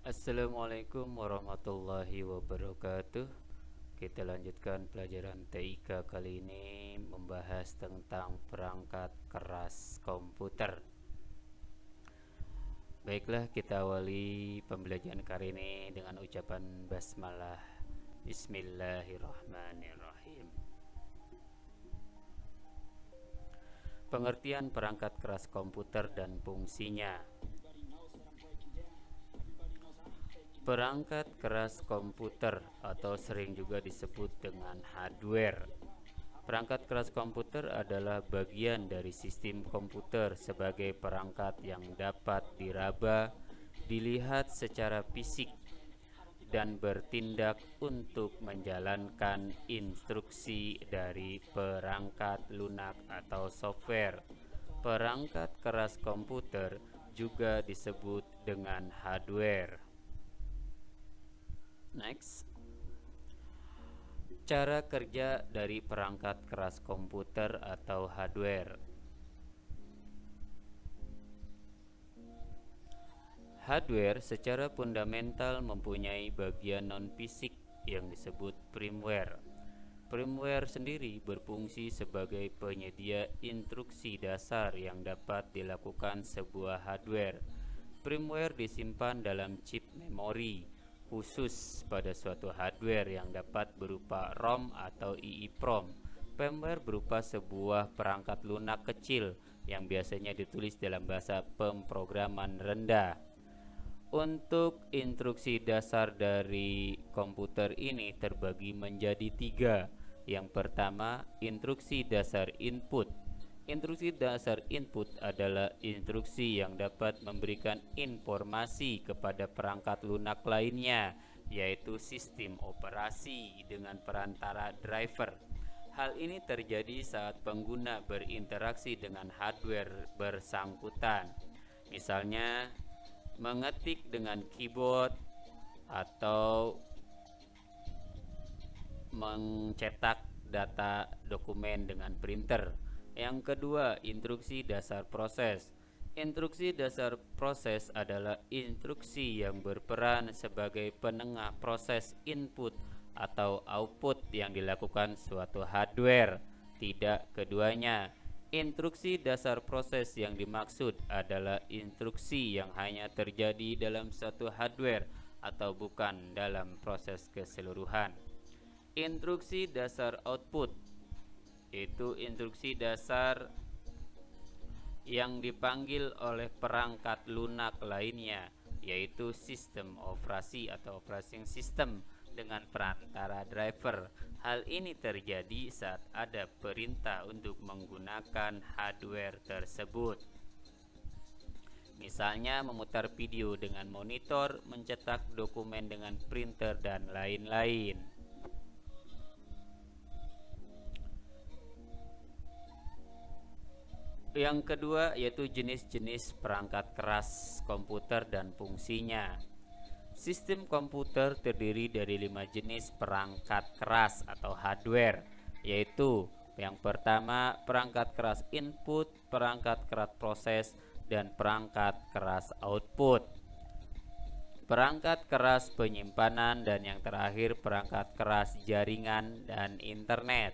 Assalamualaikum warahmatullahi wabarakatuh. Kita lanjutkan pelajaran TIK kali ini membahas tentang perangkat keras komputer. Baiklah, kita awali pembelajaran kali ini dengan ucapan basmalah. Bismillahirrahmanirrahim. Pengertian perangkat keras komputer dan fungsinya. Perangkat keras komputer atau sering juga disebut dengan hardware. Perangkat keras komputer adalah bagian dari sistem komputer sebagai perangkat yang dapat diraba, dilihat secara fisik, dan bertindak untuk menjalankan instruksi dari perangkat lunak atau software. Perangkat keras komputer juga disebut dengan hardware. Next, cara kerja dari perangkat keras komputer atau hardware. Hardware secara fundamental mempunyai bagian non-fisik yang disebut firmware. Firmware sendiri berfungsi sebagai penyedia instruksi dasar yang dapat dilakukan sebuah hardware. Firmware disimpan dalam chip memori khusus pada suatu hardware yang dapat berupa ROM atau EEPROM. Firmware berupa sebuah perangkat lunak kecil yang biasanya ditulis dalam bahasa pemrograman rendah. Untuk instruksi dasar dari komputer ini terbagi menjadi tiga. Yang pertama, instruksi dasar input. Instruksi dasar input adalah instruksi yang dapat memberikan informasi kepada perangkat lunak lainnya, yaitu sistem operasi dengan perantara driver. Hal ini terjadi saat pengguna berinteraksi dengan hardware bersangkutan. Misalnya, mengetik dengan keyboard atau mencetak data dokumen dengan printer. Yang kedua, instruksi dasar proses. Instruksi dasar proses adalah instruksi yang berperan sebagai penengah proses input atau output yang dilakukan suatu hardware. Tidak keduanya. Instruksi dasar proses yang dimaksud adalah instruksi yang hanya terjadi dalam suatu hardware atau bukan dalam proses keseluruhan. Instruksi dasar output itu instruksi dasar yang dipanggil oleh perangkat lunak lainnya, yaitu sistem operasi atau operating system dengan perantara driver. Hal ini terjadi saat ada perintah untuk menggunakan hardware tersebut. Misalnya memutar video dengan monitor, mencetak dokumen dengan printer, dan lain-lain. Yang kedua yaitu jenis-jenis perangkat keras komputer dan fungsinya. Sistem komputer terdiri dari 5 jenis perangkat keras atau hardware, yaitu yang pertama perangkat keras input, perangkat keras proses, dan perangkat keras output. Perangkat keras penyimpanan, dan yang terakhir perangkat keras jaringan dan internet.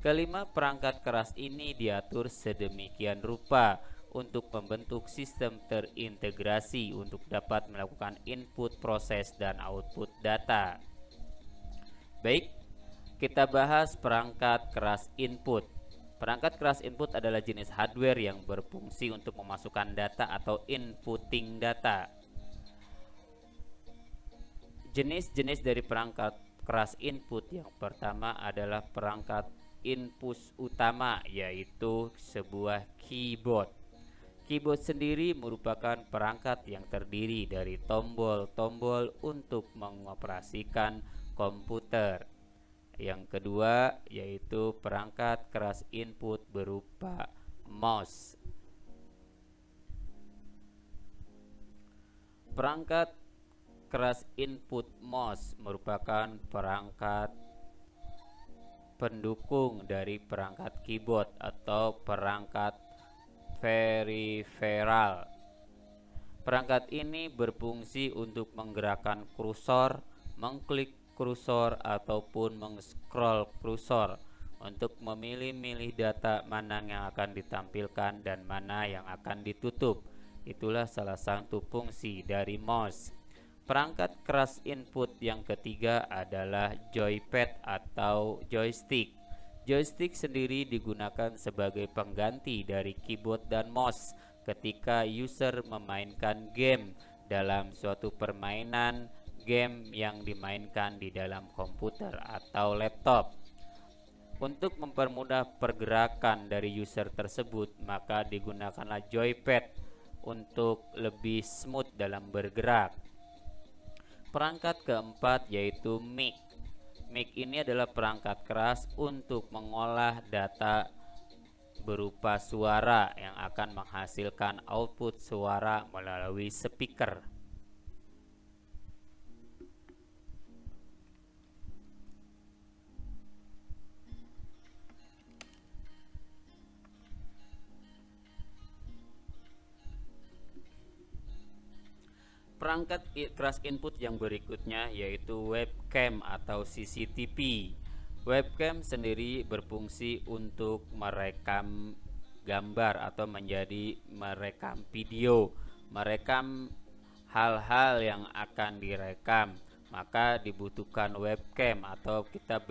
Kelima perangkat keras ini diatur sedemikian rupa untuk membentuk sistem terintegrasi untuk dapat melakukan input, proses, dan output data. Baik, kita bahas perangkat keras input. Perangkat keras input adalah jenis hardware yang berfungsi untuk memasukkan data atau inputting data. Jenis-jenis dari perangkat keras input yang pertama adalah perangkat input utama, yaitu sebuah keyboard. Keyboard sendiri merupakan perangkat yang terdiri dari tombol-tombol untuk mengoperasikan komputer. Yang kedua yaitu perangkat keras input berupa mouse. Perangkat keras input mouse merupakan perangkat pendukung dari perangkat keyboard atau perangkat peripheral. Perangkat ini berfungsi untuk menggerakkan kursor, mengklik kursor, ataupun meng-scroll kursor untuk memilih-milih data mana yang akan ditampilkan dan mana yang akan ditutup. Itulah salah satu fungsi dari mouse. Perangkat keras input yang ketiga adalah joypad atau joystick. Joystick sendiri digunakan sebagai pengganti dari keyboard dan mouse ketika user memainkan game dalam suatu permainan game yang dimainkan di dalam komputer atau laptop. Untuk mempermudah pergerakan dari user tersebut, maka digunakanlah joypad untuk lebih smooth dalam bergerak. Perangkat keempat yaitu mic. Mic ini adalah perangkat keras untuk mengolah data berupa suara yang akan menghasilkan output suara melalui speaker. Perangkat keras input yang berikutnya yaitu webcam atau CCTV. Webcam sendiri berfungsi untuk merekam gambar atau merekam video, merekam hal-hal yang akan direkam. Maka dibutuhkan webcam atau kita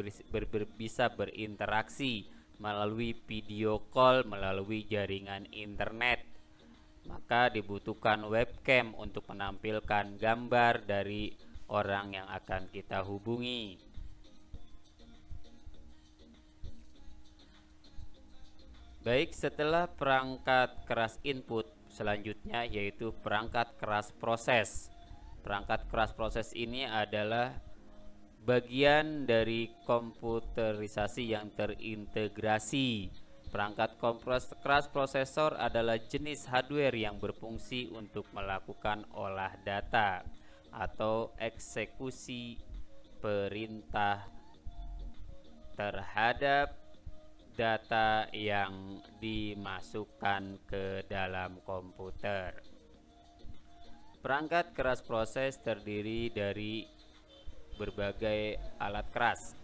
bisa berinteraksi melalui video call melalui jaringan internet. Maka dibutuhkan webcam untuk menampilkan gambar dari orang yang akan kita hubungi. Baik, setelah perangkat keras input, selanjutnya yaitu perangkat keras proses. Perangkat keras proses ini adalah bagian dari komputerisasi yang terintegrasi. Perangkat keras prosesor adalah jenis hardware yang berfungsi untuk melakukan olah data atau eksekusi perintah terhadap data yang dimasukkan ke dalam komputer. Perangkat keras proses terdiri dari berbagai alat keras.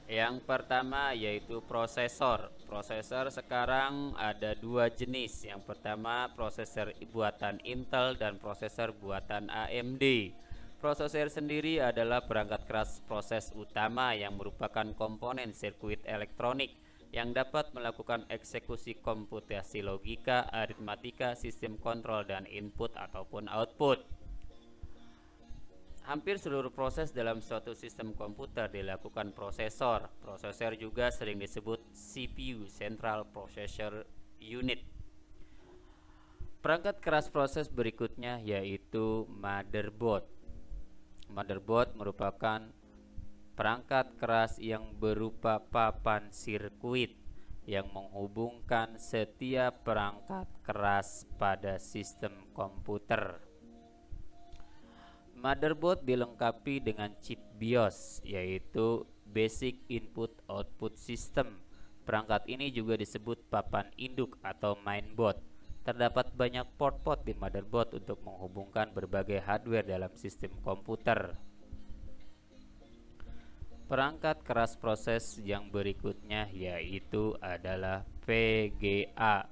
Yang pertama yaitu prosesor. Prosesor sekarang ada dua jenis. Yang pertama prosesor buatan Intel dan prosesor buatan AMD. Prosesor sendiri adalah perangkat keras proses utama yang merupakan komponen sirkuit elektronik yang dapat melakukan eksekusi komputasi logika, aritmatika, sistem kontrol, dan input ataupun output. Hampir seluruh proses dalam suatu sistem komputer dilakukan prosesor. Prosesor juga sering disebut CPU, Central Processor Unit. Perangkat keras proses berikutnya yaitu motherboard. Motherboard merupakan perangkat keras yang berupa papan sirkuit yang menghubungkan setiap perangkat keras pada sistem komputer. Motherboard dilengkapi dengan chip BIOS yaitu Basic Input Output System. Perangkat ini juga disebut papan induk atau mainboard. Terdapat banyak port-port di motherboard untuk menghubungkan berbagai hardware dalam sistem komputer. Perangkat keras proses yang berikutnya yaitu adalah VGA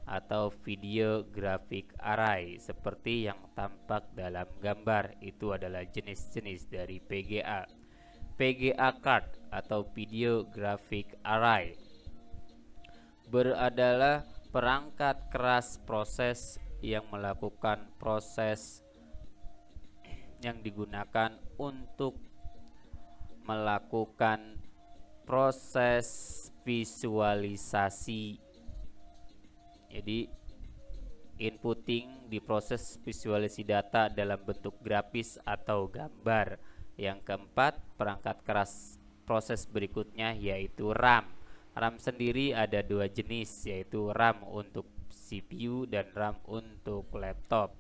atau Video Graphic Array. Seperti yang tampak dalam gambar, itu adalah jenis-jenis dari VGA. VGA card atau Video Graphic Array adalah perangkat keras proses yang melakukan proses yang digunakan untuk melakukan proses visualisasi. Jadi inputting di proses visualisasi data dalam bentuk grafis atau gambar. Yang keempat, perangkat keras proses berikutnya yaitu RAM. RAM sendiri ada dua jenis, yaitu RAM untuk CPU dan RAM untuk laptop.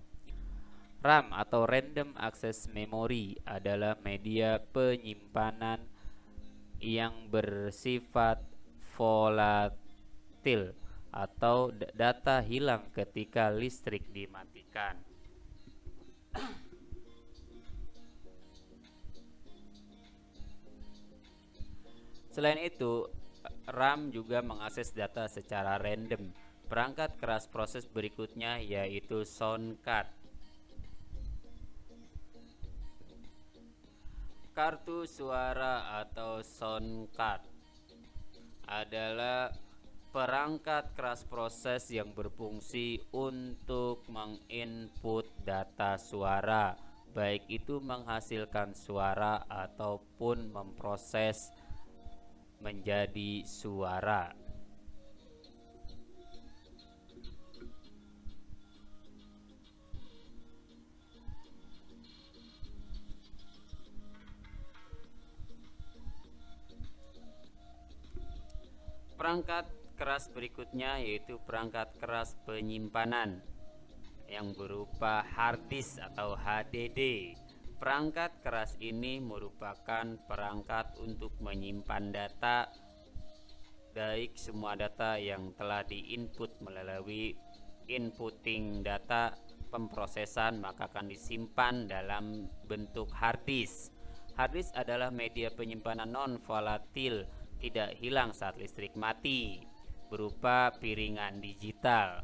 RAM atau Random Access Memory adalah media penyimpanan yang bersifat volatil atau data hilang ketika listrik dimatikan. Selain itu, RAM juga mengakses data secara random. Perangkat keras proses berikutnya yaitu sound card. Kartu suara atau sound card adalah perangkat keras proses yang berfungsi untuk menginput data suara, baik itu menghasilkan suara ataupun memproses menjadi suara. Perangkat keras berikutnya yaitu perangkat keras penyimpanan yang berupa hard disk atau HDD. Perangkat keras ini merupakan perangkat untuk menyimpan data, baik semua data yang telah diinput melalui inputting data pemrosesan maka akan disimpan dalam bentuk hard disk. Hard disk adalah media penyimpanan non volatil, tidak hilang saat listrik mati, berupa piringan digital.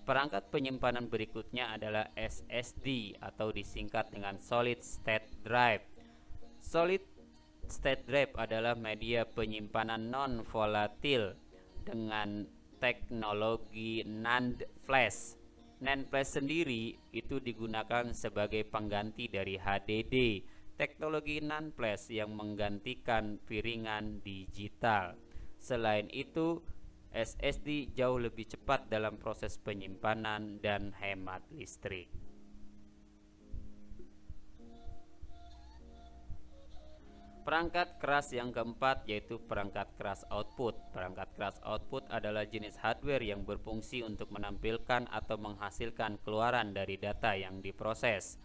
Perangkat penyimpanan berikutnya adalah SSD atau disingkat dengan Solid State Drive. Solid State Drive adalah media penyimpanan non volatil dengan teknologi NAND flash. NAND flash sendiri itu digunakan sebagai pengganti dari HDD, teknologi NAND flash yang menggantikan piringan digital. Selain itu, SSD jauh lebih cepat dalam proses penyimpanan dan hemat listrik. Perangkat keras yang keempat yaitu perangkat keras output. Perangkat keras output adalah jenis hardware yang berfungsi untuk menampilkan atau menghasilkan keluaran dari data yang diproses.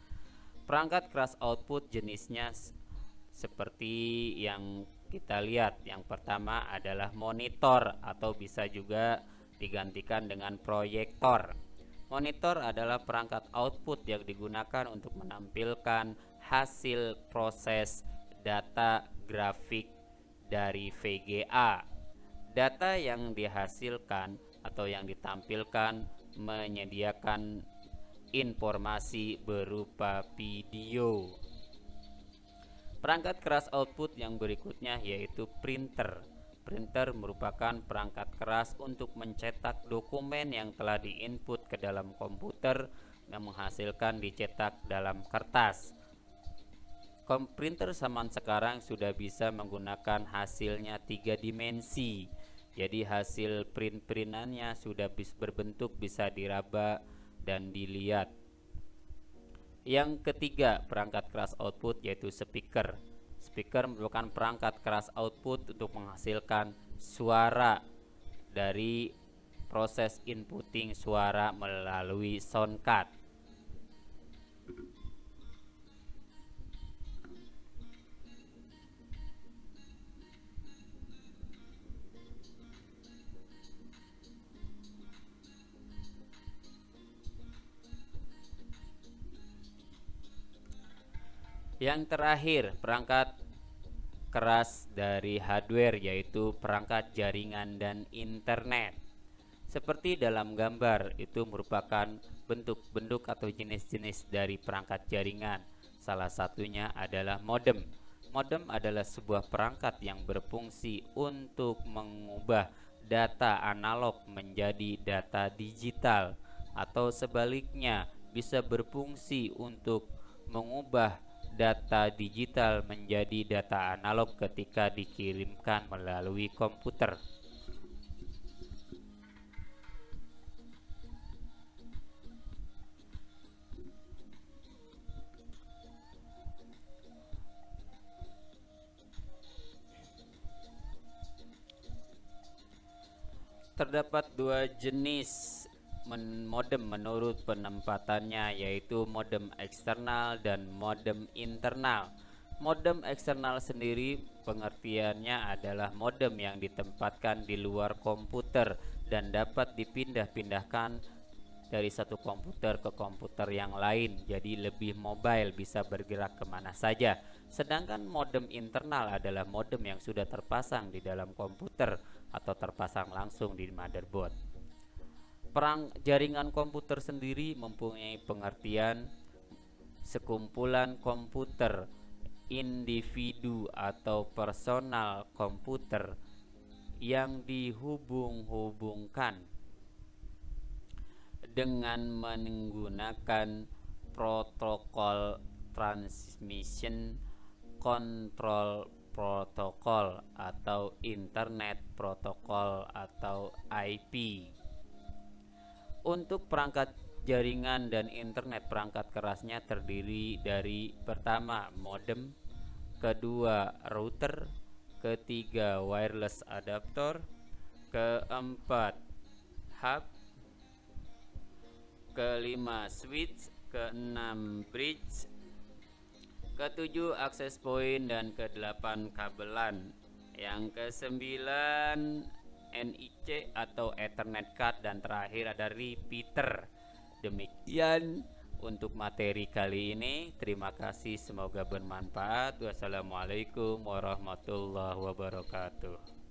Perangkat keras output jenisnya seperti yang kita lihat. Yang pertama adalah monitor atau bisa juga digantikan dengan proyektor. Monitor adalah perangkat output yang digunakan untuk menampilkan hasil proses data grafik dari VGA. Data yang dihasilkan atau yang ditampilkan menyediakan informasi berupa video. Perangkat keras output yang berikutnya yaitu printer. Printer merupakan perangkat keras untuk mencetak dokumen yang telah diinput ke dalam komputer yang menghasilkan dicetak dalam kertas. Printer zaman sekarang sudah bisa menggunakan hasilnya 3 dimensi. Jadi hasil print-printannya sudah berbentuk, bisa diraba dan dilihat. Yang ketiga, perangkat keras output yaitu speaker. Speaker merupakan perangkat keras output untuk menghasilkan suara dari proses inputting suara melalui sound card. Yang terakhir, perangkat keras dari hardware yaitu perangkat jaringan dan internet. Seperti dalam gambar, itu merupakan bentuk-bentuk atau jenis-jenis dari perangkat jaringan. Salah satunya adalah modem. Modem adalah sebuah perangkat yang berfungsi untuk mengubah data analog menjadi data digital, atau sebaliknya bisa berfungsi untuk mengubah data digital menjadi data analog ketika dikirimkan melalui komputer. Terdapat dua jenis modem menurut penempatannya, yaitu modem eksternal dan modem internal. Modem eksternal sendiri pengertiannya adalah modem yang ditempatkan di luar komputer dan dapat dipindah-pindahkan dari satu komputer ke komputer yang lain, jadi lebih mobile, bisa bergerak kemana saja. Sedangkan modem internal adalah modem yang sudah terpasang di dalam komputer atau terpasang langsung di motherboard. Jaringan komputer sendiri mempunyai pengertian sekumpulan komputer individu atau personal komputer yang dihubung-hubungkan dengan menggunakan protokol transmission control protocol atau internet protokol atau IP. Untuk perangkat jaringan dan internet, perangkat kerasnya terdiri dari pertama modem, kedua router, ketiga wireless adapter, keempat hub, kelima switch, keenam bridge, ketujuh access point, dan kedelapan kabelan. Yang kesembilan NIC atau Ethernet card, dan terakhir ada repeater. Demikian untuk materi kali ini. Terima kasih, semoga bermanfaat. Wassalamualaikum warahmatullahi wabarakatuh.